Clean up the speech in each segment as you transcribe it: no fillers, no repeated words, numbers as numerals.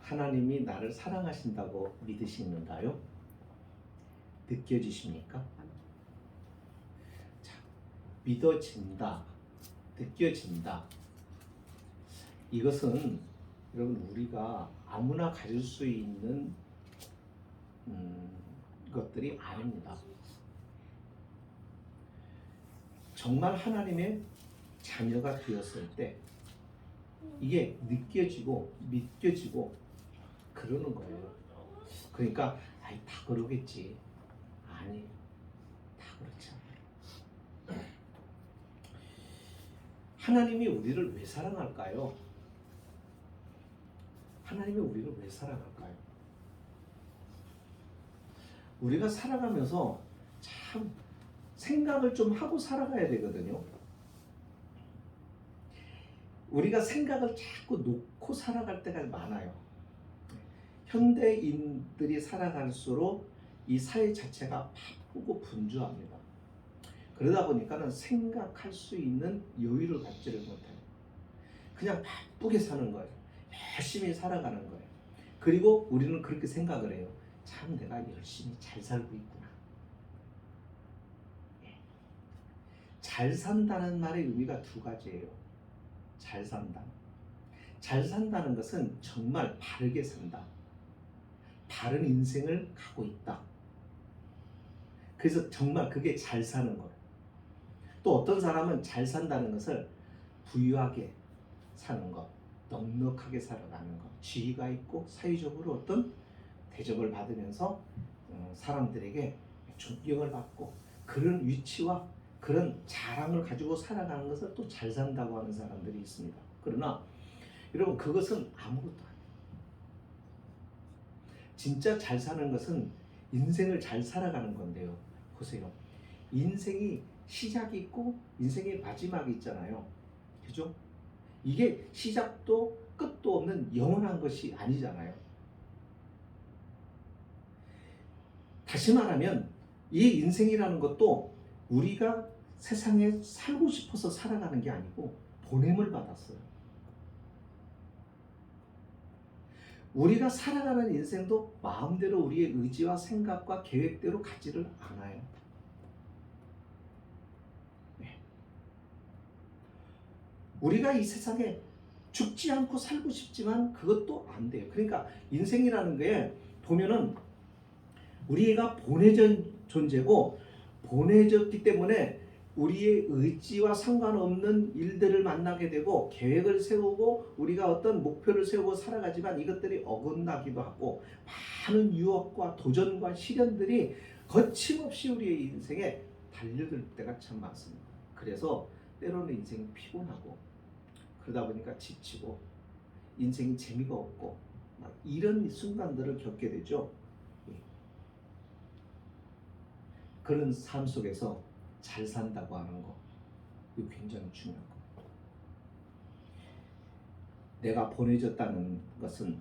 하나님이 나를 사랑하신다고 믿으시는가요? 느껴지십니까? 자, 믿어진다, 느껴진다. 이것은 여러분 우리가 아무나 가질 수 있는 것들이 아닙니다. 정말 하나님의 자녀가 되었을 때 이게 느껴지고 믿겨지고 그러는 거예요. 그러니까 아이 다 그러겠지. 아니, 다 그렇지 않아요. 하나님이 우리를 왜 사랑할까요? 하나님이 우리를 왜 사랑할까요? 우리가 살아가면서 참 생각을 좀 하고 살아가야 되거든요. 우리가 생각을 자꾸 놓고 살아갈 때가 많아요. 현대인들이 살아갈수록 이 사회 자체가 바쁘고 분주합니다. 그러다 보니까는 생각할 수 있는 여유를 갖지를 못해요. 그냥 바쁘게 사는 거예요. 열심히 살아가는 거예요. 그리고 우리는 그렇게 생각을 해요. 참 내가 열심히 잘 살고 있구나. 잘 산다는 말의 의미가 두 가지예요. 잘 산다. 잘 산다는 것은 정말 바르게 산다. 바른 인생을 가고 있다. 그래서 정말 그게 잘 사는 거예요. 또 어떤 사람은 잘 산다는 것을 부유하게 사는 것, 넉넉하게 살아가는 것, 지위가 있고 사회적으로 어떤 대접을 받으면서 사람들에게 존경을 받고 그런 위치와 그런 자랑을 가지고 살아가는 것을 또 잘 산다고 하는 사람들이 있습니다. 그러나 여러분 그것은 아무것도 아니에요. 진짜 잘 사는 것은 인생을 잘 살아가는 건데요. 보세요. 인생이 시작이 있고 인생의 마지막이 있잖아요. 그죠? 이게 시작도 끝도 없는 영원한 것이 아니잖아요. 다시 말하면 이 인생이라는 것도 우리가 세상에 살고 싶어서 살아가는 게 아니고 보냄을 받았어요. 우리가 살아가는 인생도 마음대로 우리의 의지와 생각과 계획대로 가지를 않아요. 네. 우리가 이 세상에 죽지 않고 살고 싶지만 그것도 안 돼요. 그러니까 인생이라는 게 보면은 우리가 보내진 존재고 보내졌기 때문에 우리의 의지와 상관없는 일들을 만나게 되고 계획을 세우고 우리가 어떤 목표를 세우고 살아가지만 이것들이 어긋나기도 하고 많은 유혹과 도전과 시련들이 거침없이 우리의 인생에 달려들 때가 참 많습니다. 그래서 때로는 인생이 피곤하고 그러다 보니까 지치고 인생이 재미가 없고 막 이런 순간들을 겪게 되죠. 그런 삶 속에서 잘 산다고 하는 거, 이거 굉장히 중요한 거. 내가 보내졌다는 것은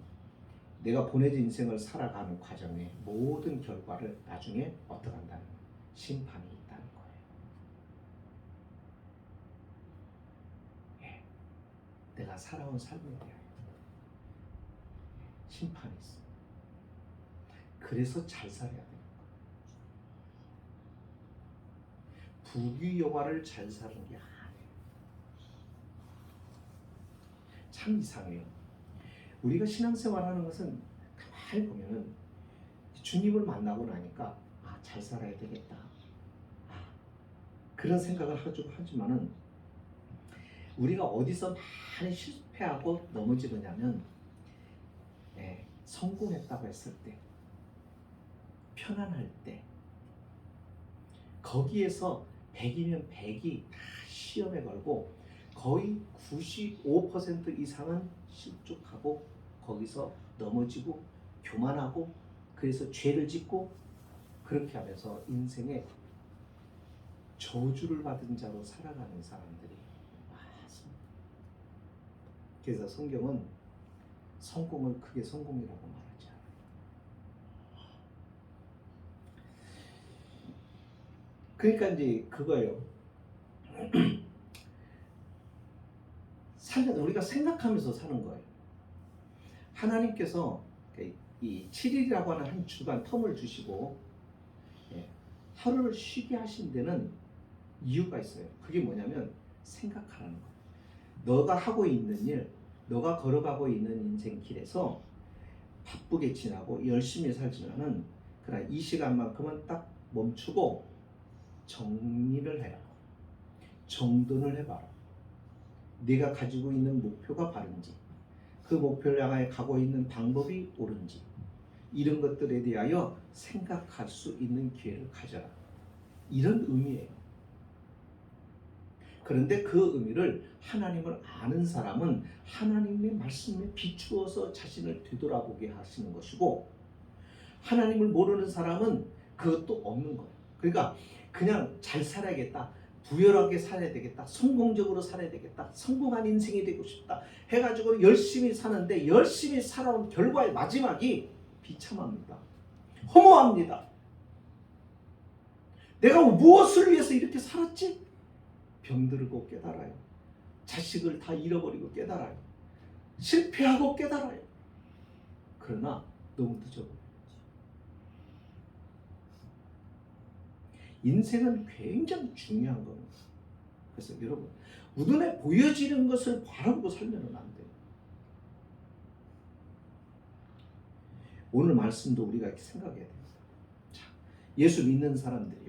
내가 보내진 인생을 살아가는 과정에 모든 결과를 나중에 어떻게 한다는 심판이 있다는 거예요. 예. 내가 살아온 삶에 대하여 심판이 있어. 그래서 잘 살아야 돼요. 부귀영화를 잘 사는 게 아니에요. 참 이상해요. 우리가 신앙생활하는 것은 가만히 보면은 주님을 만나고 나니까 잘 살아야 되겠다. 그런 생각을 하지만은 우리가 어디서 많이 실패하고 넘어지느냐면 성공했다고 했을 때, 편안할 때, 거기에서 100이면 100이 다 시험에 걸고 거의 95% 이상은 실족하고 거기서 넘어지고 교만하고 그래서 죄를 짓고 그렇게 하면서 인생에 저주를 받은 자로 살아가는 사람들이 많습니다. 그래서 성경은 성공을 크게 성공이라고 말하지 않아요. 그러니까 이제 그거예요. 우리가 생각하면서 사는 거예요. 하나님께서 이 7일이라고 하는 한 주간 텀을 주시고 하루를 쉬게 하신 데는 이유가 있어요. 그게 뭐냐면 생각하라는 거예요. 너가 하고 있는 일, 너가 걸어가고 있는 인생 길에서 바쁘게 지나고 열심히 살지만은 그러나 이 시간만큼은 딱 멈추고 정리를 해라. 정돈을 해봐라. 네가 가지고 있는 목표가 바른지, 그 목표를 향하여 가고 있는 방법이 옳은지, 이런 것들에 대하여 생각할 수 있는 기회를 가져라. 이런 의미예요. 그런데 그 의미를 하나님을 아는 사람은 하나님의 말씀에 비추어서 자신을 되돌아보게 하시는 것이고, 하나님을 모르는 사람은 그것도 없는 거예요. 그러니까 그냥 잘 살아야겠다, 부유하게 살아야 되겠다, 성공적으로 살아야 되겠다, 성공한 인생이 되고 싶다 해가지고 열심히 사는데 열심히 살아온 결과의 마지막이 비참합니다. 허무합니다. 내가 무엇을 위해서 이렇게 살았지? 병들고 깨달아요. 자식을 다 잃어버리고 깨달아요. 실패하고 깨달아요. 그러나 너무 늦어버렸지. 인생은 굉장히 중요한 겁니다. 그래서 여러분, 눈에 보여지는 것을 바라보고 살면 안 돼요. 오늘 말씀도 우리가 이렇게 생각해야 됩니다. 자, 예수 믿는 사람들이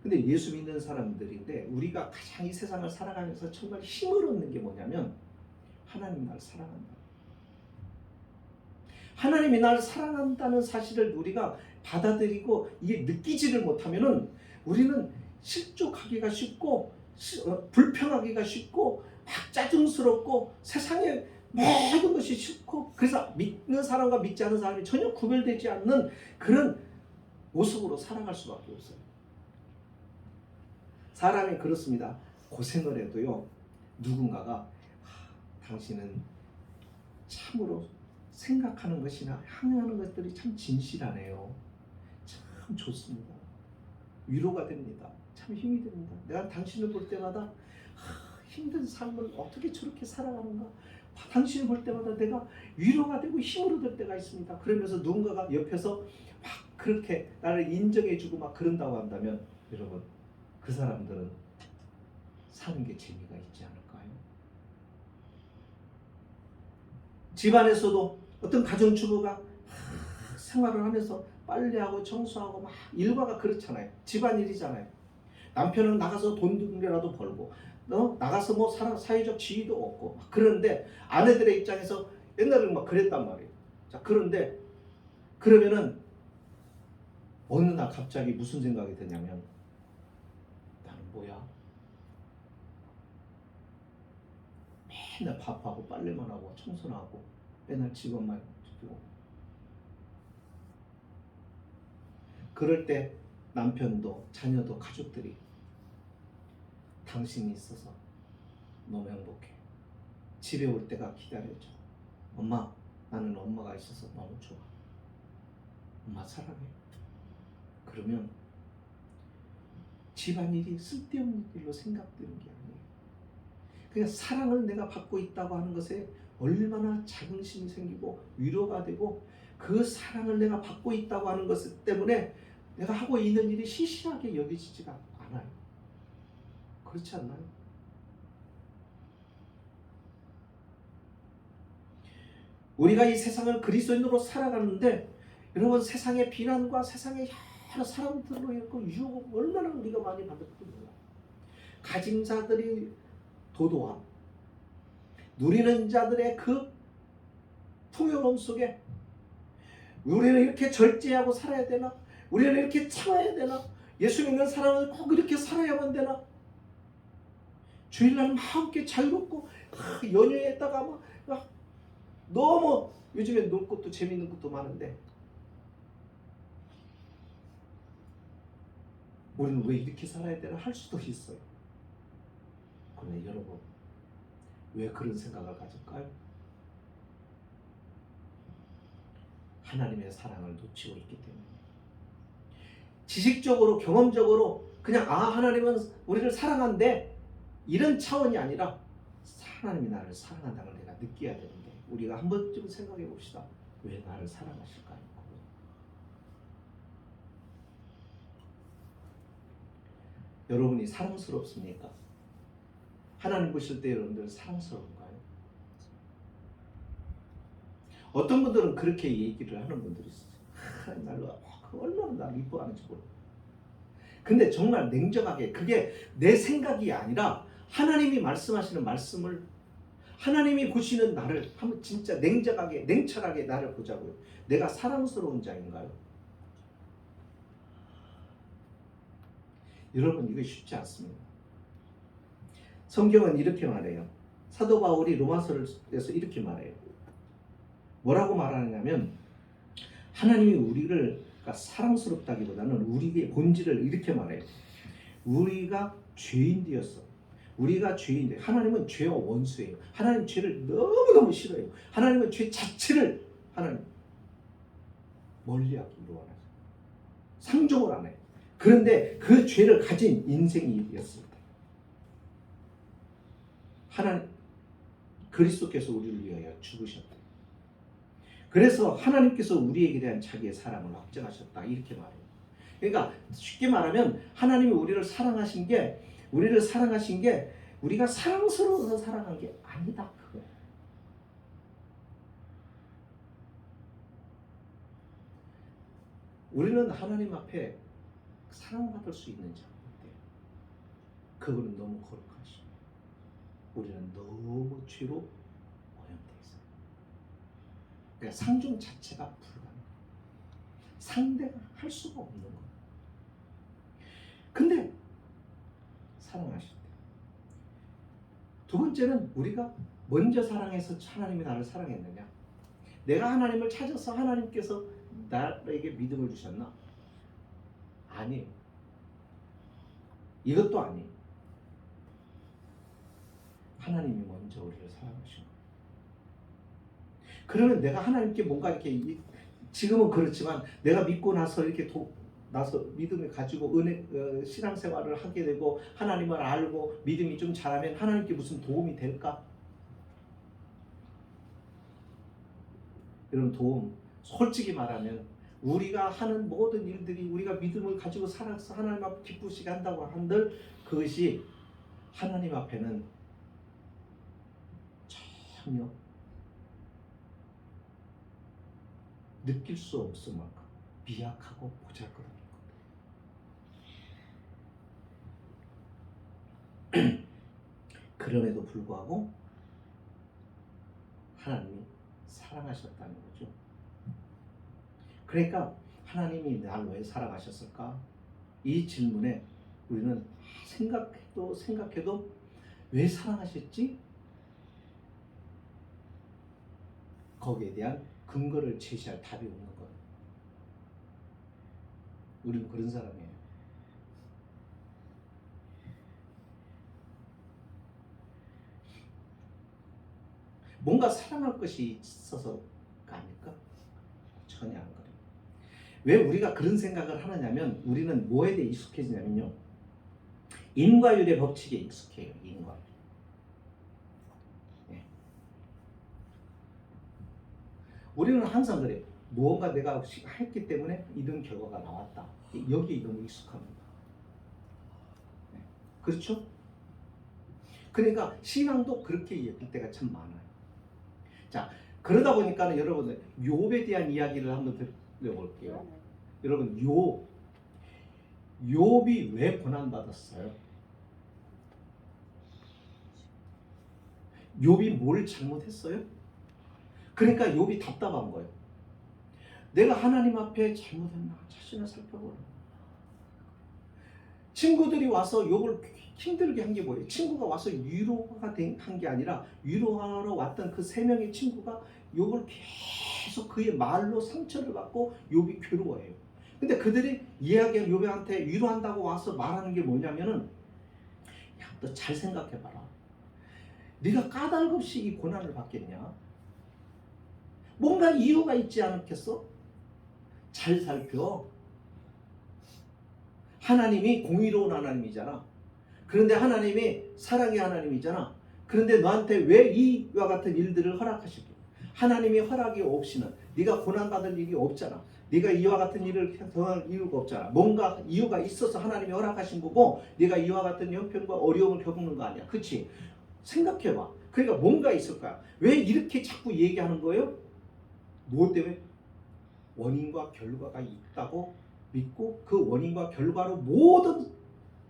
근데 예수 믿는 사람들인데 우리가 가장 이 세상을 살아가면서 정말 힘을 얻는 게 뭐냐면 하나님이 나를 사랑한다. 하나님이 나를 사랑한다는 사실을 우리가 받아들이고 이게 느끼지를 못하면은 우리는 실족하기가 쉽고 불평하기가 쉽고 막 짜증스럽고 세상에 모든 것이 싫고, 그래서 믿는 사람과 믿지 않는 사람이 전혀 구별되지 않는 그런 모습으로 살아갈 수밖에 없어요. 사람이 그렇습니다. 고생을 해도요, 누군가가 당신은 참으로 생각하는 것이나 향하는 것들이 참 진실하네요. 참 좋습니다. 위로가 됩니다. 참 힘이 됩니다. 내가 당신을 볼 때마다 힘든 삶을 어떻게 저렇게 살아가는가, 당신을 볼 때마다 내가 위로가 되고 힘을 얻을 때가 있습니다. 그러면서 누군가가 옆에서 막 그렇게 나를 인정해주고 막 그런다고 한다면 여러분, 그 사람들은 사는 게 재미가 있지 않을까요? 집안에서도 어떤 가정주부가 생활을 하면서 빨래하고 청소하고 막 일과가 그렇잖아요. 집안일이잖아요. 남편은 나가서 돈이라도 벌고 나가서 뭐 사회적 지위도 얻고 그런데 아내들의 입장에서 옛날에는 막 그랬단 말이에요. 자, 그런데 그러면은 어느 날 갑자기 무슨 생각이 드냐면, 뭐야? 맨날 밥하고 빨래만 하고 청소는 하고 맨날 직원만 지키고. 그럴 때 남편도 자녀도 가족들이 당신이 있어서 너무 행복해. 집에 올 때가 기다려져. 엄마, 나는 엄마가 있어서 너무 좋아. 엄마 사랑해. 그러면 집안일이 쓸데없는 일로 생각되는 게 아니에요. 그냥 사랑을 내가 받고 있다고 하는 것에 얼마나 자긍심이 생기고 위로가 되고, 그 사랑을 내가 받고 있다고 하는 것 때문에 내가 하고 있는 일이 시시하게 여겨지지가 않아요. 그렇지 않나요? 우리가 이 세상을 그리스도인으로 살아가는데 여러분, 세상의 비난과 세상의 여러 사람들로 인한 유혹을 얼마나 우리가 많이 받았는지 몰라요. 가진 자들이 도도함, 누리는 자들의 그 풍요로움 속에 우리는 이렇게 절제하고 살아야 되나? 우리는 이렇게 참아야 되나? 예수 믿는 사람은 꼭 이렇게 살아야만 되나? 주일날 함께 자유롭고 연휴에다가 막 너무 요즘에 놀 것도 재밌는 것도 많은데 우리는 왜 이렇게 살아야 되나 할 수도 있어요. 그런데 여러분, 왜 그런 생각을 가질까요? 하나님의 사랑을 놓치고 있기 때문에. 지식적으로 경험적으로 그냥 하나님은 우리를 사랑한대 이런 차원이 아니라 하나님이 나를 사랑한다는 걸 내가 느껴야 되는데 우리가 한 번쯤 생각해 봅시다. 왜 나를 사랑하실까요? 여러분이 사랑스럽습니까? 하나님 보실 때 여러분들 사랑스러운가요? 어떤 분들은 그렇게 얘기를 하는 분들이 있어요. 하나님 나를 얼마나 나를 이뻐하는지 몰라. 근데 정말 냉정하게 그게 내 생각이 아니라 하나님이 말씀하시는 말씀을 하나님이 보시는 나를 한번 진짜 냉정하게 냉철하게 나를 보자고요. 내가 사랑스러운 자인가요? 여러분 이거 쉽지 않습니다. 성경은 이렇게 말해요. 사도 바울이 로마서에서 이렇게 말해요. 뭐라고 말하느냐면 하나님이 우리를 사랑스럽다기보다는 우리의 본질을 이렇게 말해요. 우리가 죄인되었어. 우리가 죄인데 하나님은 죄와 원수예요. 하나님 죄를 너무너무 싫어해요. 하나님은 죄 자체를 하나님 멀리하기로 원하세요. 상종을 안 해요. 그런데 그 죄를 가진 인생이었습니다. 하나님 그리스도께서 우리를 위하여 죽으셨다. 그래서 하나님께서 우리에게 대한 자기의 사랑을 확증하셨다 이렇게 말해요. 그러니까 쉽게 말하면 하나님이 우리를 사랑하신 게 우리가 사랑스러워서 사랑한 게 아니다 그거예요. 우리는 하나님 앞에 사랑받을 수 있는 자인데 그분은 너무 거룩하시고 우리는 너무 죄로 오염되어 있어요. 그러니까 상종 자체가 불가능해요. 상대가 할 수가 없는 거예요. 근데 사랑하실 때 두 번째는 우리가 먼저 사랑해서 하나님이 나를 사랑했느냐? 내가 하나님을 찾아서 하나님께서 나에게 믿음을 주셨나? 아니에요. 이것도 아니에요. 하나님이 먼저 우리를 사랑하신 거예요. 그러면 내가 하나님께 뭔가 이렇게 지금은 그렇지만 내가 믿고 나서 이렇게 나서 믿음을 가지고 신앙생활을 하게 되고 하나님을 알고 믿음이 좀 자라면 하나님께 무슨 도움이 될까? 이런 도움 솔직히 말하면 우리가 하는 모든 일들이 우리가 믿음을 가지고 살아서 하나님 앞에 기쁘시게 한다고 한들 그것이 하나님 앞에는 전혀 느낄 수 없을 만큼 미약하고 보잘것없는 것. 그럼에도 불구하고 하나님이 사랑하셨다는 거죠. 그러니까 하나님이 날 왜 사랑하셨을까? 이 질문에 우리는 생각해도 왜 사랑하셨지? 거기에 대한 근거를 제시할 답이 없는 거예요. 우리는 그런 사람이에요. 뭔가 사랑할 것이 있어서가 아닐까? 전혀 안 그래요. 왜 우리가 그런 생각을 하느냐면 우리는 뭐에 대해 익숙해지냐면요. 인과율의 법칙에 익숙해요. 인과율. 네. 우리는 항상 그래요. 무언가 내가 했기 때문에 이런 결과가 나왔다. 여기에 너무 익숙합니다. 네. 그렇죠? 그러니까 신앙도 그렇게 얘기할 때가 참 많아요. 자, 그러다 보니까 여러분들 욥에 대한 이야기를 한번 들려볼게요. 여러분 욥이 왜 고난받았어요? 욥이 뭘 잘못했어요? 그러니까 욥이 답답한 거예요. 내가 하나님 앞에 잘못했나 자신을 살펴보라. 친구들이 와서 욥을 힘들게 한 게 뭐예요? 친구가 와서 위로가 한 게 아니라 위로하러 왔던 그 세 명의 친구가 욥을 계속 그의 말로 상처를 받고 욥이 괴로워해요. 근데 그들이 이야기한 욥한테 위로한다고 와서 말하는 게 뭐냐면은 야, 너 잘 생각해봐라. 네가 까닭없이 이 고난을 받겠냐? 뭔가 이유가 있지 않겠어? 잘 살펴. 하나님이 공의로운 하나님이잖아. 그런데 하나님이 사랑의 하나님이잖아. 그런데 너한테 왜 이와 같은 일들을 허락하실까? 하나님이 허락이 없이는 네가 고난받을 일이 없잖아. 네가 이와 같은 일을 당할 이유가 없잖아. 뭔가 이유가 있어서 하나님이 허락하신 거고 네가 이와 같은 형편과 어려움을 겪는 거 아니야. 그치? 생각해봐. 그러니까 뭔가 있을 거야. 왜 이렇게 자꾸 얘기하는 거예요? 무엇 때문에? 원인과 결과가 있다고 믿고 그 원인과 결과로 모든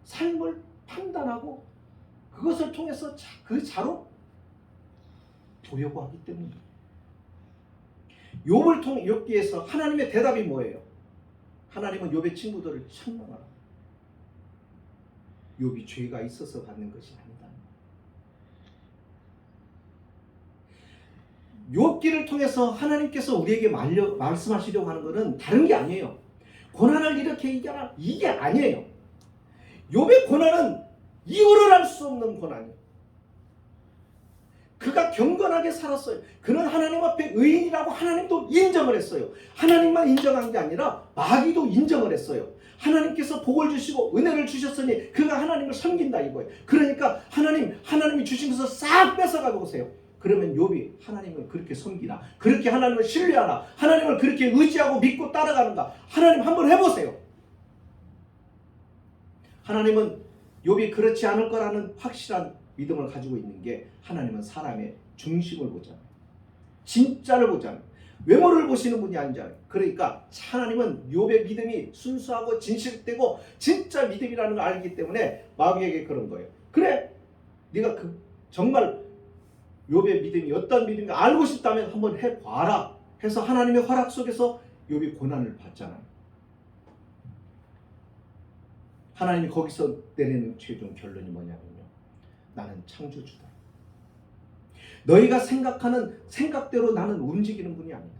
삶을 판단하고 그것을 통해서 그 자로 보려고 하기 때문이에요. 욥을 통해 욥기에서 하나님의 대답이 뭐예요? 하나님은 욥의 친구들을 책망하라. 욥이 죄가 있어서 받는 것이 아니다. 욥기를 통해서 하나님께서 우리에게 말씀하시려고 하는 것은 다른 게 아니에요. 고난을 이렇게 이겨라 이게 아니에요. 욥의 고난은 이유를 알 수 없는 고난이에요. 그가 경건하게 살았어요. 그는 하나님 앞에 의인이라고 하나님도 인정을 했어요. 하나님만 인정한 게 아니라 마귀도 인정을 했어요. 하나님께서 복을 주시고 은혜를 주셨으니 그가 하나님을 섬긴다 이거예요. 그러니까 하나님이 주신 것을 싹 뺏어가고 오세요. 그러면 욥이 하나님을 그렇게 섬기나, 그렇게 하나님을 신뢰하나, 하나님을 그렇게 의지하고 믿고 따라가는가, 하나님 한번 해보세요. 하나님은 욥이 그렇지 않을 거라는 확실한 믿음을 가지고 있는 게, 하나님은 사람의 중심을 보잖아요. 진짜를 보잖아요. 외모를 보시는 분이 아니잖아요. 그러니까 하나님은 욥의 믿음이 순수하고 진실되고 진짜 믿음이라는 걸 알기 때문에 마귀에게 그런 거예요. 그래, 네가 정말 욥의 믿음이 어떤 믿음인가 알고 싶다면 한번 해봐라 해서 하나님의 허락 속에서 욥이 고난을 받잖아요. 하나님이 거기서 내리는 최종 결론이 뭐냐면요, 나는 창조주다. 너희가 생각하는 생각대로 나는 움직이는 분이 아니다.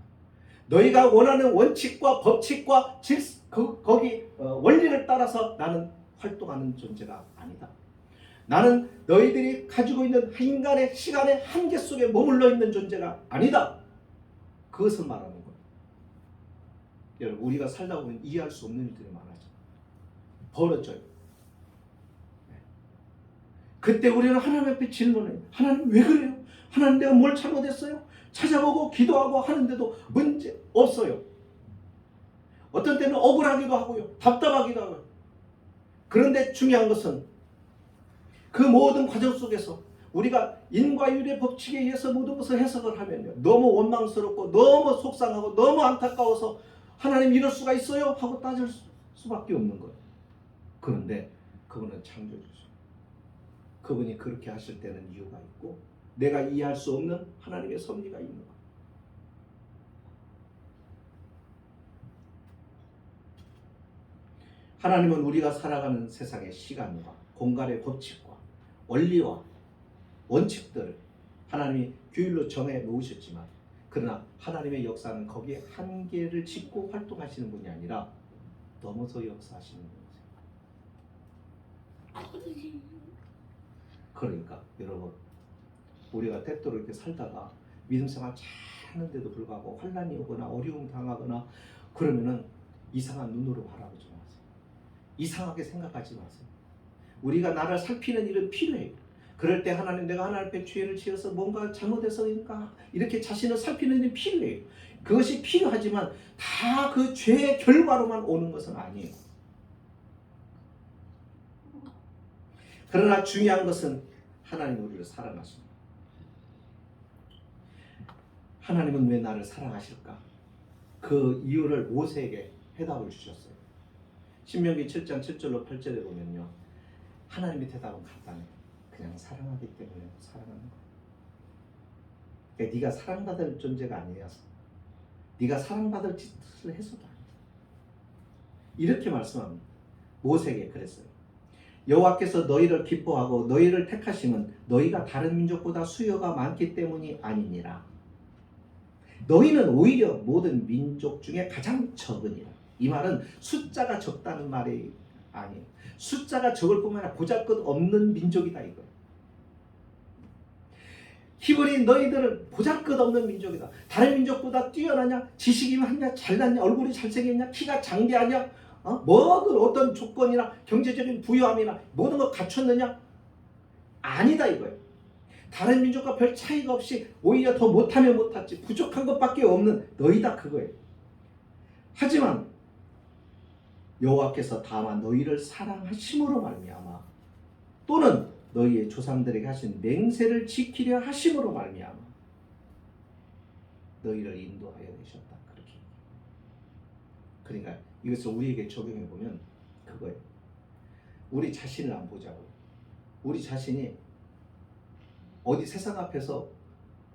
너희가 원하는 원칙과 법칙과 거기 원리를 따라서 나는 활동하는 존재가 아니다. 나는 너희들이 가지고 있는 인간의 시간의 한계 속에 머물러 있는 존재가 아니다. 그것을 말하는 거예요. 여러분, 우리가 살다 보면 이해할 수 없는 일들이 많아져. 벌어져요. 그때 우리는 하나님 앞에 질문해요. 하나님 왜 그래요? 하나님 내가 뭘 잘못했어요? 찾아보고 기도하고 하는데도 문제 없어요. 어떤 때는 억울하기도 하고요. 답답하기도 하고요. 그런데 중요한 것은 그 모든 과정 속에서 우리가 인과율의 법칙에 의해서 모든 것을 해석을 하면요, 너무 원망스럽고 너무 속상하고 너무 안타까워서 하나님 이럴 수가 있어요? 하고 따질 수밖에 없는 거예요. 그런데 그분은 창조주죠. 그분이 그렇게 하실 때는 이유가 있고 내가 이해할 수 없는 하나님의 섭리가 있는 거예요. 하나님은 우리가 살아가는 세상의 시간과 공간의 법칙과 원리와 원칙들을 하나님이 규율로 정해 놓으셨지만, 그러나 하나님의 역사는 거기에 한계를 짓고 활동하시는 분이 아니라 넘어서 역사하시는 분이세요. 그러니까 여러분, 우리가 때때로 이렇게 살다가 믿음 생활 잘 하는데도 불구하고 환난이 오거나 어려움 당하거나 그러면은 이상한 눈으로 바라보지 마세요. 이상하게 생각하지 마세요. 우리가 나를 살피는 일은 필요해요. 그럴 때 하나님, 내가 하나님 앞에 죄를 지어서 뭔가 잘못해서인가 이렇게 자신을 살피는 일이 필요해요. 그것이 필요하지만 다 그 죄의 결과로만 오는 것은 아니에요. 그러나 중요한 것은 하나님 우리를 사랑하십니다. 하나님은 왜 나를 사랑하실까? 그 이유를 모세에게 해답을 주셨어요. 신명기 7장 7절로 8절에 보면요, 하나님의 대답은 간단해요. 그냥 사랑하기 때문에 사랑하는 거예요. 그러니까 네가 사랑받을 존재가 아니어서, 네가 사랑받을 짓을 해서도 아니다. 이렇게 말씀합니다. 모세에게 그랬어요. 여호와께서 너희를 기뻐하고 너희를 택하심은 너희가 다른 민족보다 수요가 많기 때문이 아니니라. 너희는 오히려 모든 민족 중에 가장 적으니라. 이 말은 숫자가 적다는 말이 아니에요. 숫자가 적을 뿐만 아니라 보잘것없는 민족이다 이거예요. 히브리 너희들은 보잘것없는 민족이다. 다른 민족보다 뛰어나냐? 지식이 많냐? 잘났냐? 얼굴이 잘생겼냐? 키가 장대하냐? 뭐든 어떤 조건이나 경제적인 부유함이나 모든 걸 갖췄느냐? 아니다 이거예요. 다른 민족과 별 차이가 없이 오히려 더 못하면 못하지 부족한 것밖에 없는 너희다 그거예요. 하지만 여호와께서 다만 너희를 사랑하심으로 말미암아 또는 너희의 조상들에게 하신 맹세를 지키려 하심으로 말미암아 너희를 인도하여 내셨다. 그렇게. 그러니까 이것을 우리에게 적용해 보면 그거예요. 우리 자신을 안 보자고. 우리 자신이 어디 세상 앞에서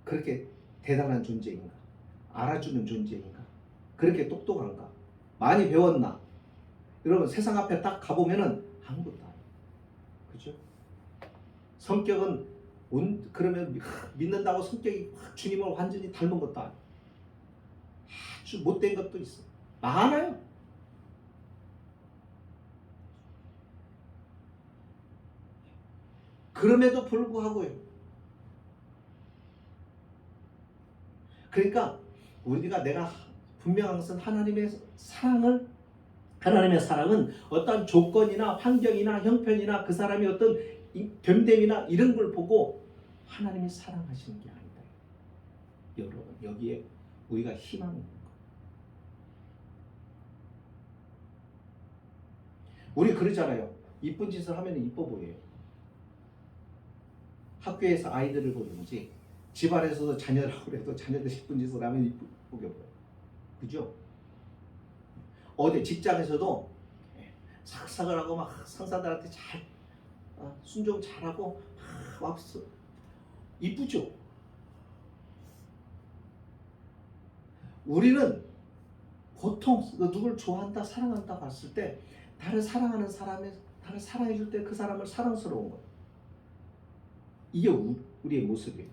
그렇게 대단한 존재인가? 알아주는 존재인가? 그렇게 똑똑한가? 많이 배웠나? 여러분 세상 앞에 딱 가보면은 아무것도 아니에요. 그죠? 성격은 그러면 믿는다고 성격이 주님을 완전히 닮은 것도 아니에요. 아주 못된 것도 있어. 많아요. 그럼에도 불구하고요. 그러니까 우리가 내가 분명한 것은 하나님의 사랑은 어떤 조건이나 환경이나 형편이나 그 사람의 어떤 변됨이나 이런 걸 보고 하나님이 사랑하시는 게 아니다. 여러분 여기에 우리가 희망이 있는 거예요. 우리 그러잖아요. 이쁜 짓을 하면 이뻐 보여요. 학교에서 아이들을 보든지 집안에서도 자녀라고 해도 자녀들 이쁜 짓을 하면 이쁘게 보여요. 그죠? 어디 직장에서도 삭삭을 하고 막 상사들한테 잘 순종 잘하고 막 와서 이쁘죠? 우리는 보통 누굴 좋아한다 사랑한다 봤을 때 나를 사랑하는 사람이 나를 사랑해 줄 때 그 사람을 사랑스러운 거예요. 이게 우리의 모습이에요.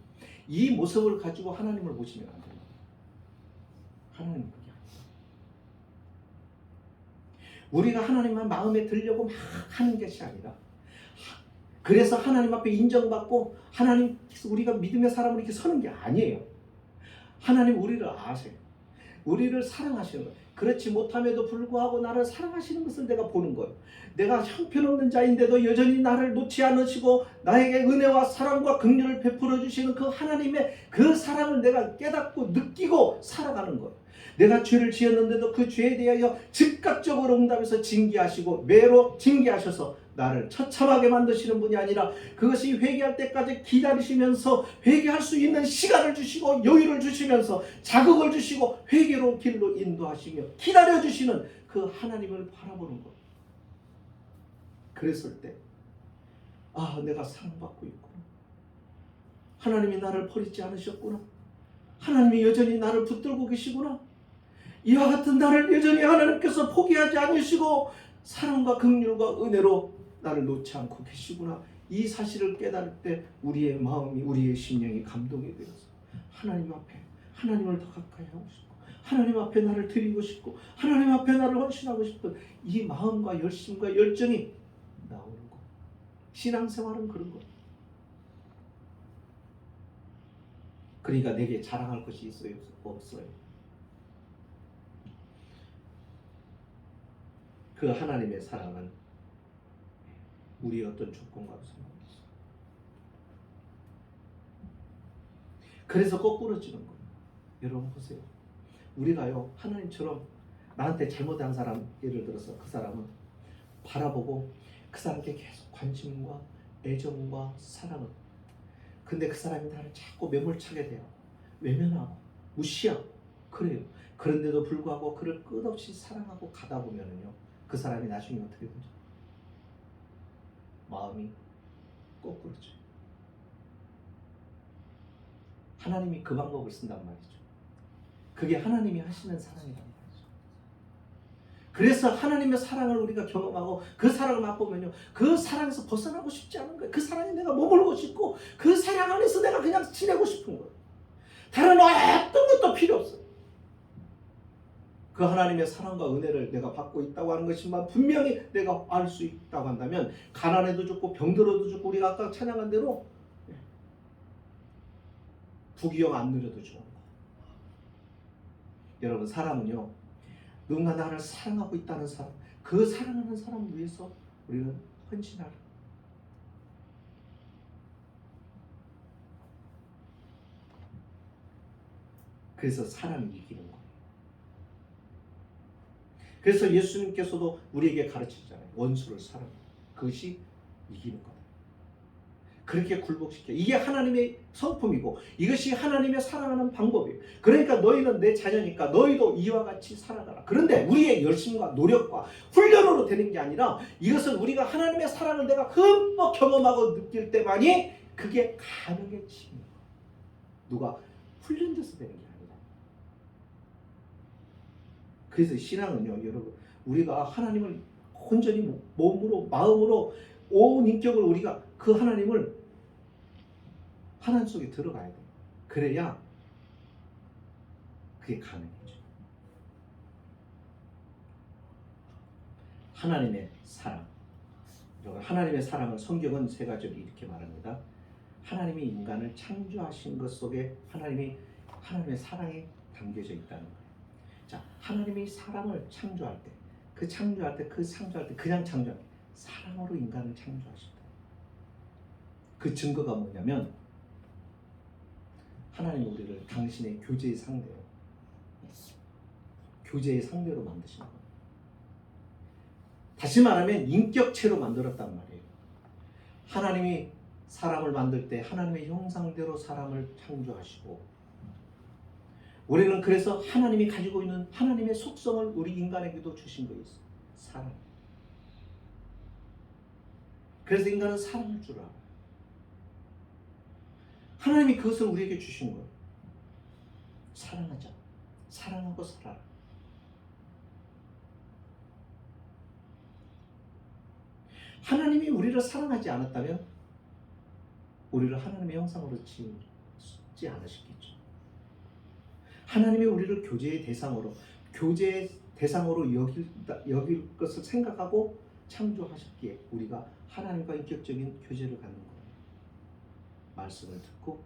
이 모습을 가지고 하나님을 보시면 안 돼요. 하나님은 그게 아니에요. 우리가 하나님만 마음에 들려고 막 하는 것이 아니라 그래서 하나님 앞에 인정받고 하나님께서 우리가 믿음의 사람으로 이렇게 서는 게 아니에요. 하나님 우리를 아세요. 우리를 사랑하시는 거예요. 그렇지 못함에도 불구하고 나를 사랑하시는 것을 내가 보는 거예요. 내가 형편없는 자인데도 여전히 나를 놓지 않으시고 나에게 은혜와 사랑과 긍휼을 베풀어 주시는 그 하나님의 그 사랑을 내가 깨닫고 느끼고 살아가는 거예요. 내가 죄를 지었는데도 그 죄에 대하여 즉각적으로 응답해서 징계하시고 매로 징계하셔서 나를 처참하게 만드시는 분이 아니라 그것이 회개할 때까지 기다리시면서 회개할 수 있는 시간을 주시고 여유를 주시면서 자극을 주시고 회개로 길로 인도하시며 기다려주시는 그 하나님을 바라보는 것. 그랬을 때 내가 사랑받고 있구나. 하나님이 나를 버리지 않으셨구나. 하나님이 여전히 나를 붙들고 계시구나. 이와 같은 나를 여전히 하나님께서 포기하지 않으시고 사랑과 긍휼과 은혜로 나를 놓지 않고 계시구나. 이 사실을 깨달을 때 우리의 마음이 우리의 심령이 감동이 되어서 하나님 앞에 하나님을 더 가까이 하고 싶고 하나님 앞에 나를 드리고 싶고 하나님 앞에 나를 헌신하고 싶은 이 마음과 열심과 열정이 나오는 것. 신앙생활은 그런 것. 그러니까 내게 자랑할 것이 있어요? 없어요? 그 하나님의 사랑은 우리의 어떤 조건과도 상관없어요. 그래서 거꾸로지는 거예요. 여러분 보세요. 우리가요 하나님처럼 나한테 잘못한 사람 예를 들어서 그 사람은 바라보고 그 사람께 계속 관심과 애정과 사랑을 근데 그 사람이 나를 자꾸 매몰차게 돼요. 외면하고 무시하고 그래요. 그런데도 불구하고 그를 끝없이 사랑하고 가다 보면은요 그 사람이 나중에 어떻게 되죠? 마음이 거꾸로져. 하나님이 그 방법을 쓴단 말이죠. 그게 하나님이 하시는 사랑이란 말이죠. 그래서 하나님의 사랑을 우리가 경험하고 그 사랑을 맛보면요 그 사랑에서 벗어나고 싶지 않은 거예요. 그 사랑에 내가 머물고 싶고 그 사랑 안에서 내가 그냥 지내고 싶은 거예요. 다른 어떤 것도 필요 없어요. 그 하나님의 사랑과 은혜를 내가 받고 있다고 하는 것이만 분명히 내가 알 수 있다고 한다면 가난해도 좋고 병들어도 좋고 우리가 아까 찬양한 대로 부귀영 안 누려도 좋은 거. 여러분 사람은요 누군가 나를 사랑하고 있다는 사람 그 사랑하는 사람을 위해서 우리는 헌신하라. 그래서 사람이 이기는 거예요. 그래서 예수님께서도 우리에게 가르치잖아요. 원수를 사랑해. 그것이 이기는 거다. 그렇게 굴복시켜. 이게 하나님의 성품이고 이것이 하나님의 사랑하는 방법이에요. 그러니까 너희는 내 자녀니까 너희도 이와 같이 살아가라. 그런데 우리의 열심과 노력과 훈련으로 되는 게 아니라 이것은 우리가 하나님의 사랑을 내가 흠뻑 경험하고 느낄 때만이 그게 가능해지는 거예요. 누가 훈련돼서 되는 게 아니라. 그래서 신앙은요, 여러분, 우리가 하나님을 온전히 몸으로 마음으로 온 인격을 우리가 그 하나님을 하나님 속에 들어가야 돼요. 그래야 그게 가능해져. 하나님의 사랑. 하나님의 사랑은 성경은 세 가지로 이렇게 말합니다. 하나님이 인간을 창조하신 것 속에 하나님의 사랑이 담겨져 있다는 거예요. 자, 하나님이 사랑을 창조할 때, 창조할 때 그냥 창조할 때 사랑으로 인간을 창조하셨다. 그 증거가 뭐냐면 하나님이 우리를 당신의 교제의 상대로 만드신 거예요. 다시 말하면 인격체로 만들었단 말이에요. 하나님이 사람을 만들 때 하나님의 형상대로 사람을 창조하시고 우리는 그래서 하나님이 가지고 있는 하나님의 속성을 우리 인간에게도 주신 거예요. 사랑. 그래서 인간은 사랑할 줄 알아요. 하나님이 그것을 우리에게 주신 거예요. 사랑하자. 사랑하고 살아라. 하나님이 우리를 사랑하지 않았다면 우리를 하나님의 형상으로 짓지 않으셨겠죠. 하나님이 우리를 교제의 대상으로 여길 것을 생각하고 창조하셨기에 우리가 하나님과 인격적인 교제를 갖는 거예요. 말씀을 듣고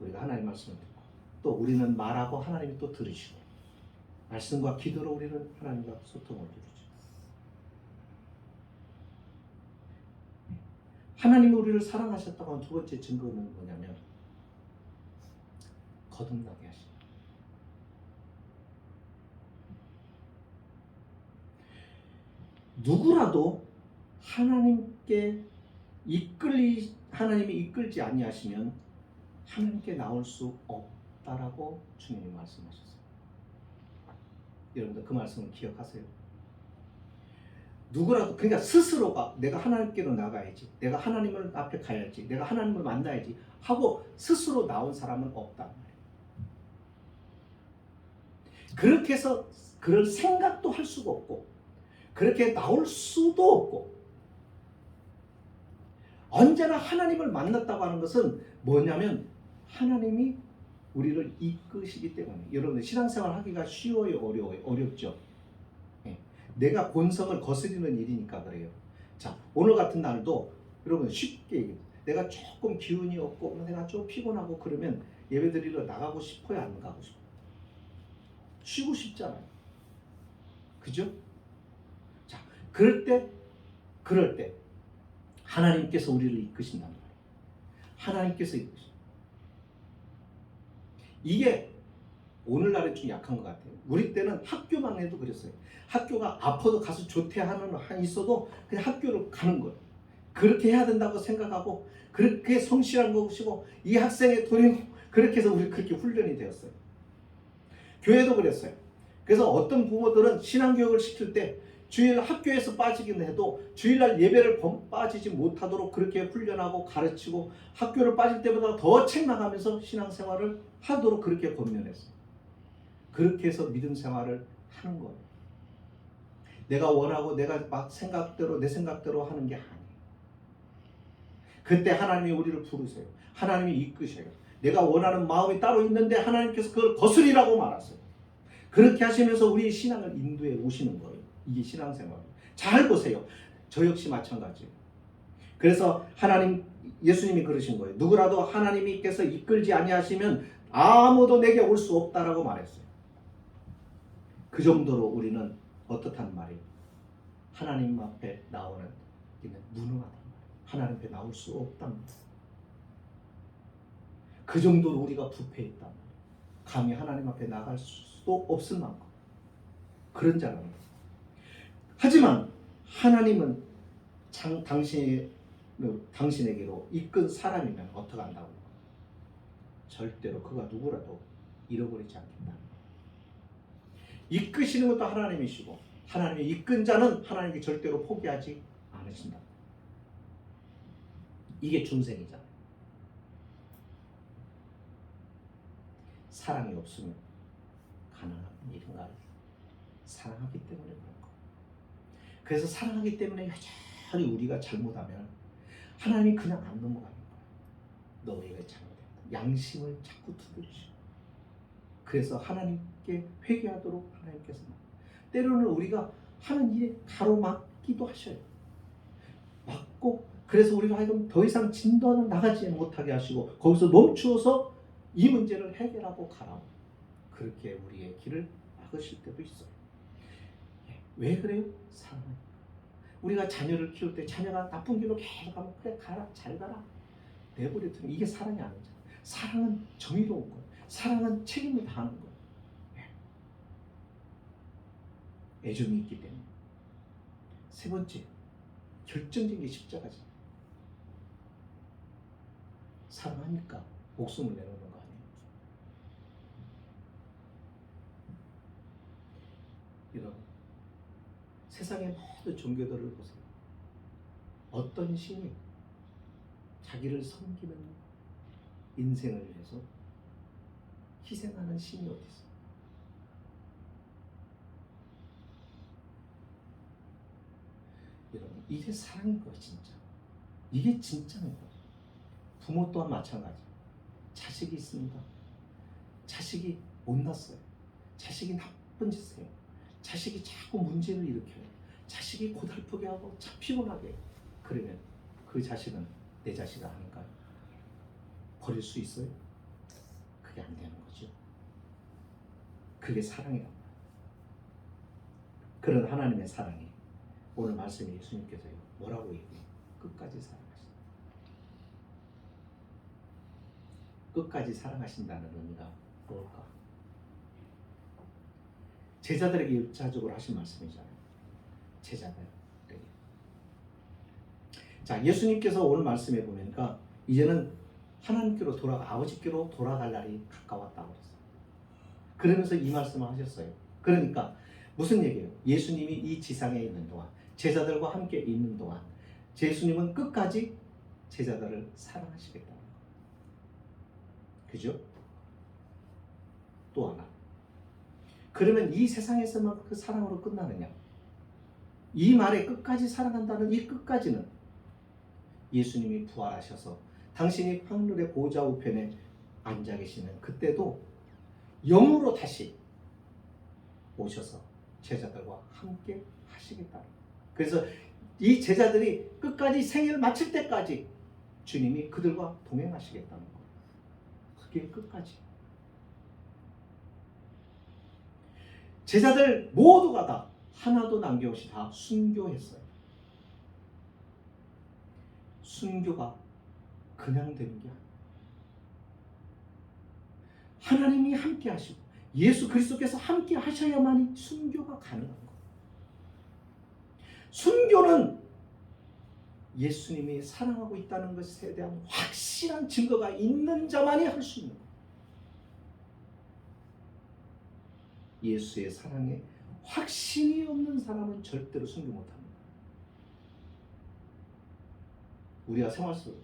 우리가 하나님 말씀을 듣고 또 우리는 말하고 하나님이 또 들으시고 말씀과 기도로 우리는 하나님과 소통을 이루죠. 하나님이 우리를 사랑하셨다고 하는 두 번째 증거는 뭐냐면 거듭나게 하십니다. 누구라도 하나님이 이끌지 아니하시면 하나님께 나올 수 없다라고 주님이 말씀하셨어요. 여러분들 그 말씀을 기억하세요. 누구라도 그러니까 스스로가 내가 하나님께로 나가야지, 내가 하나님을 앞에 가야지, 내가 하나님을 만나야지 하고 스스로 나온 사람은 없단 말이에요. 그렇게 해서 그럴 생각도 할 수가 없고 그렇게 나올 수도 없고 언제나 하나님을 만났다고 하는 것은 뭐냐면 하나님이 우리를 이끄시기 때문에 여러분들 신앙생활 하기가 쉬워요, 어려워요? 어렵죠. 내가 본성을 거스리는 일이니까 그래요. 자, 오늘 같은 날도 여러분 쉽게 얘기해요. 내가 조금 기운이 없고 내가 좀 피곤하고 그러면 예배드리러 나가고 싶어요, 안 가고 싶어요? 쉬고 싶잖아요. 그죠? 자, 그럴 때 하나님께서 우리를 이끄신단 말이에요. 하나님께서 이끄신다. 이게 오늘날에 좀 약한 것 같아요. 우리 때는 학교만 해도 그랬어요. 학교가 아파도 가서 조퇴하는 한 있어도 그냥 학교를 가는 거예요. 그렇게 해야 된다고 생각하고 그렇게 성실한 것이고 이 학생의 돈이 그렇게 해서 우리 그렇게 훈련이 되었어요. 교회도 그랬어요. 그래서 어떤 부모들은 신앙교육을 시킬 때 주일 학교에서 빠지긴 해도 주일날 예배를 빠지지 못하도록 그렇게 훈련하고 가르치고 학교를 빠질 때보다 더 책망하면서 신앙생활을 하도록 그렇게 권면했어요. 그렇게 해서 믿음 생활을 하는 거예요. 내가 원하고 내가 막 내 생각대로 하는 게 아니에요. 그때 하나님이 우리를 부르세요. 하나님이 이끄셔요. 내가 원하는 마음이 따로 있는데 하나님께서 그걸 거스리라고 말하세요. 그렇게 하시면서 우리의 신앙을 인도해 오시는 거예요. 이게 신앙생활이에요. 잘 보세요. 저 역시 마찬가지예요. 그래서 예수님이 그러신 거예요. 누구라도 하나님께서 이끌지 아니하시면 아무도 내게 올 수 없다라고 말했어요. 그 정도로 우리는 어떻단 말이에요? 하나님 앞에 나오는 무능하단 말이에요. 하나님 앞에 나올 수 없단 말이에요. 그 정도로 우리가 부패했단 말이에요. 감히 하나님 앞에 나갈 수도 없을 만큼 그런 자라는 거예요. 하지만 하나님은 당신에게로 이끈 사람이면 어떻게 한다고? 절대로 그가 누구라도 잃어버리지 않겠다. 이끄시는 것도 하나님이시고 하나님의 이끈 자는 하나님께 절대로 포기하지 않으신다. 이게 중생이잖아요. 사랑이 없으면 가능한 일인가요? 사랑하기 때문에 그런 거. 그래서 사랑하기 때문에 여전히 우리가 잘못하면 하나님이 그냥 안 넘어가는 거예요. 너희가 잘못했다. 양심을 자꾸 두드리시고. 그래서 하나님께 회개하도록 하나님께서 때로는 우리가 하는 일에 가로막기도 하셔요. 막고 그래서 우리가 하여금 더 이상 진도는 나가지 못하게 하시고 거기서 멈추어서 이 문제를 해결하고 가라. 그렇게 우리의 길을 막으실 때도 있어요. 왜 그래요? 사랑하니까. 우리가 자녀를 키울 때 자녀가 나쁜 길로 계속 가면 그래 가라 잘 가라 내버려 두는 이게 사랑이 아니죠. 사랑은 정의로운 거예요. 사랑은 책임을 다하는 거예요. 애정이 있기 때문에. 세 번째 결정적인 게 십자가죠. 사랑하니까 목숨을 내놓는 거 아니에요. 이런 세상의 모든 종교들을 보세요. 어떤 신이 자기를 섬기는 인생을 위해서 희생하는 신이 어디 있어요? 여러분, 이게 사랑인 거예요, 진짜. 이게 진짜인 거예요. 부모 또한 마찬가지. 자식이 있습니다. 자식이 못났어요. 자식이 나쁜 짓을 해요. 자식이 자꾸 문제를 일으켜요. 자식이 고달프게 하고 참 피곤하게 해요. 그러면 그 자식은 내 자식 아닌가요? 버릴 수 있어요? 그게 안 되는 거죠. 그게 사랑이란 말이에요. 그런 하나님의 사랑이 오늘 말씀에 예수님께서 뭐라고 얘기해요? 끝까지 사랑하신다. 끝까지 사랑하신다는 의미가 뭘까? 제자들에게 일차적으로 하신 말씀이잖아요. 제자들에게. 자, 예수님께서 오늘 말씀해 보니까 이제는 하나님께로 아버지께로 돌아갈 날이 가까웠다고 그랬어요. 그러면서 이 말씀을 하셨어요. 그러니까 무슨 얘기예요? 예수님이 이 지상에 있는 동안, 제자들과 함께 있는 동안 예수님은 끝까지 제자들을 사랑하시겠다는 거예요. 그죠? 또 하나. 그러면 이 세상에서만 그 사랑으로 끝나느냐? 이 말에 끝까지 사랑한다는 이 끝까지는 예수님이 부활하셔서 당신이 하늘의 보좌 우편에 앉아 계시는 그때도 영으로 다시 오셔서 제자들과 함께 하시겠다. 그래서 이 제자들이 끝까지 생애를 마칠 때까지 주님이 그들과 동행하시겠다는 거예요. 그게 끝까지. 제자들 모두가 다 하나도 남김없이 다 순교했어요. 순교가 그냥 되는 게 아니에요. 하나님이 함께 하시고 예수 그리스도께서 함께 하셔야만이 순교가 가능한 거예요. 순교는 예수님이 사랑하고 있다는 것에 대한 확실한 증거가 있는 자만이 할 수 있는 거예요. 예수의 사랑에 확신이 없는 사람은 절대로 순교 못합니다. 우리가 생활 속,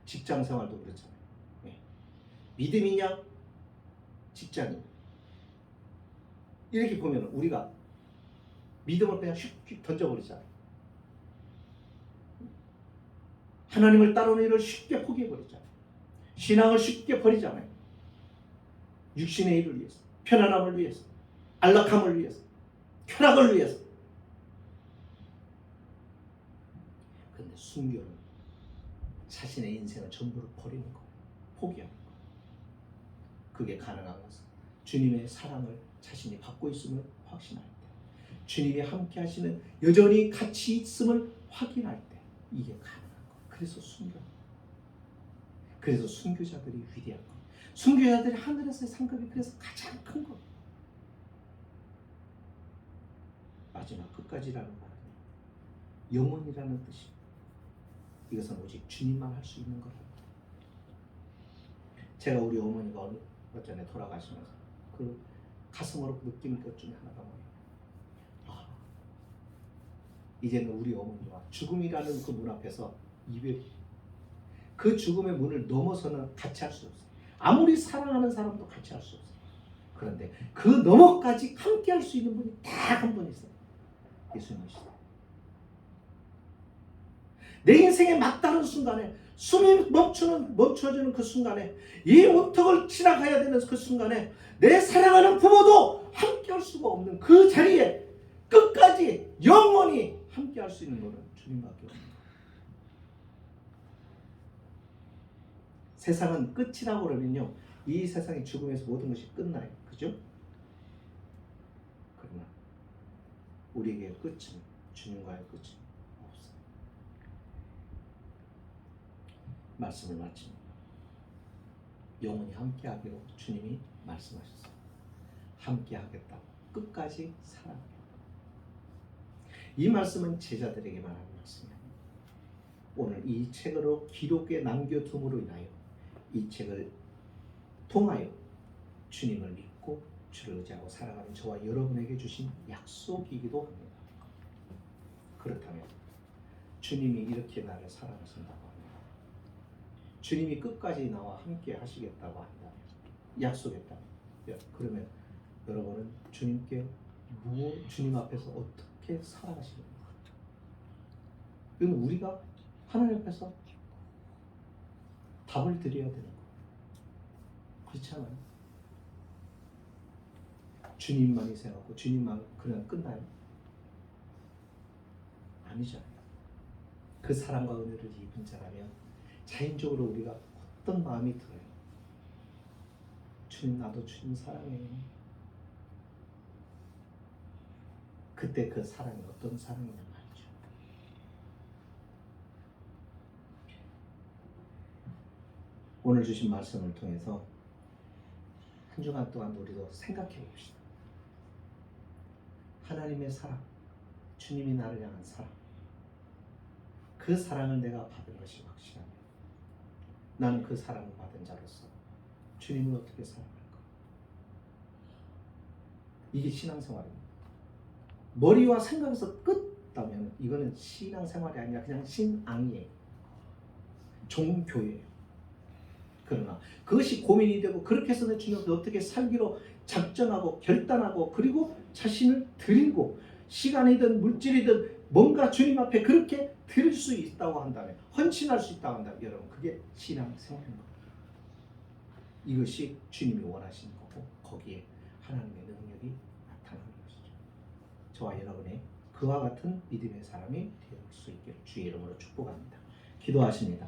직장 생활도 그렇잖아요. 네. 믿음이냐, 직장이냐. 이렇게 보면 우리가 믿음을 그냥 휙휙 던져버리잖아요. 하나님을 따르는 일을 쉽게 포기해버리잖아요. 신앙을 쉽게 버리잖아요. 육신의 일을 위해서, 편안함을 위해서, 안락함을 위해서, 쾌락을 위해서. 그런데 순교는 자신의 인생을 전부를 버리는 거예요. 포기하는 거예요. 그게 가능한 것은 주님의 사랑을 자신이 받고 있음을 확신할 때, 주님이 함께 하시는 여전히 같이 있음을 확인할 때 이게 가능한 거예요. 그래서 순교. 그래서 순교자들이 위대한 거예요. 순교자들이 하늘에서의 상급이 그래서 가장 큰 거. 마지막 끝까지라는 말은 영원이라는 뜻이. 이것은 오직 주님만 할 수 있는 거랍니다. 제가 우리 어머니가 얼마 전에 돌아가시면서 그 가슴으로 느낀 것 중에 하나가 뭐예요? 이제는 우리 어머니와 죽음이라는 그 문 앞에서 이별이, 그 죽음의 문을 넘어서는 같이 할 수 없어요. 아무리 사랑하는 사람도 같이 할 수 없어요. 그런데 그 너머까지 함께 할 수 있는 분이 딱 한 분 있어요. 예수님이시다. 내 인생의 막다른 순간에, 숨이 멈춰지는 그 순간에, 이 문턱을 지나가야 되는 그 순간에 내 사랑하는 부모도 함께 할 수가 없는 그 자리에 끝까지 영원히 함께 할 수 있는 것은 주님밖에 없습니다. 세상은 끝이라고 그러면요, 이 세상의 죽음에서 모든 것이 끝나요. 그죠? 그러나 우리에게 끝은, 주님과의 끝은 없어요. 말씀을 마칩니다. 영원히 함께하기로 주님이 말씀하셨어요. 함께하겠다고, 끝까지 사랑하겠다고. 이 말씀은 제자들에게만 하는 말씀이에요. 오늘 이 책으로 기록에 남겨둠으로 인하여 이 책을 통하여 주님을 믿고 주를 의지하고 살아가는 저와 여러분에게 주신 약속이기도 합니다. 그렇다면 주님이 이렇게 나를 사랑하신다고 합니다. 주님이 끝까지 나와 함께 하시겠다고 한다면, 약속했다면, 그러면 여러분은 주님께 주님 앞에서 어떻게 살아가시는가? 이건 우리가 하나님 앞에서 답을 드려야 되는 거예요. 그렇지 않아요? 주님만이 생각하고 주님만 그냥 끝나요? 아니잖아요. 그 사랑과 은혜를 입은 자라면 자연적으로 우리가 어떤 마음이 들어요? 주님, 나도 주님 사랑해요. 그때 그 사랑이 어떤 사랑이냐 말이죠. 오늘 주신 말씀을 통해서 한 주간 동안 우리도 생각해 봅시다. 하나님의 사랑, 주님이 나를 향한 사랑, 그 사랑을 내가 받은 것이 확실하면 나는 그 사랑을 받은 자로서 주님을 어떻게 사랑할까? 이게 신앙생활입니다. 머리와 생각에서 끝다면 이거는 신앙생활이 아니라 그냥 신앙이에요. 종교예요. 그러나 그것이 고민이 되고 그렇게 해서 내 주님을 어떻게 살기로 작정하고 결단하고 그리고 자신을 드리고 시간이든 물질이든 뭔가 주님 앞에 그렇게 드릴 수 있다고 한다면, 헌신할 수 있다고 한다면, 여러분 그게 신앙생활인 겁니다. 이것이 주님이 원하시는 거고 거기에 하나님의 능력이 나타나는 것이죠. 저와 여러분의 그와 같은 믿음의 사람이 될 수 있기를 주의 이름으로 축복합니다. 기도하십니다.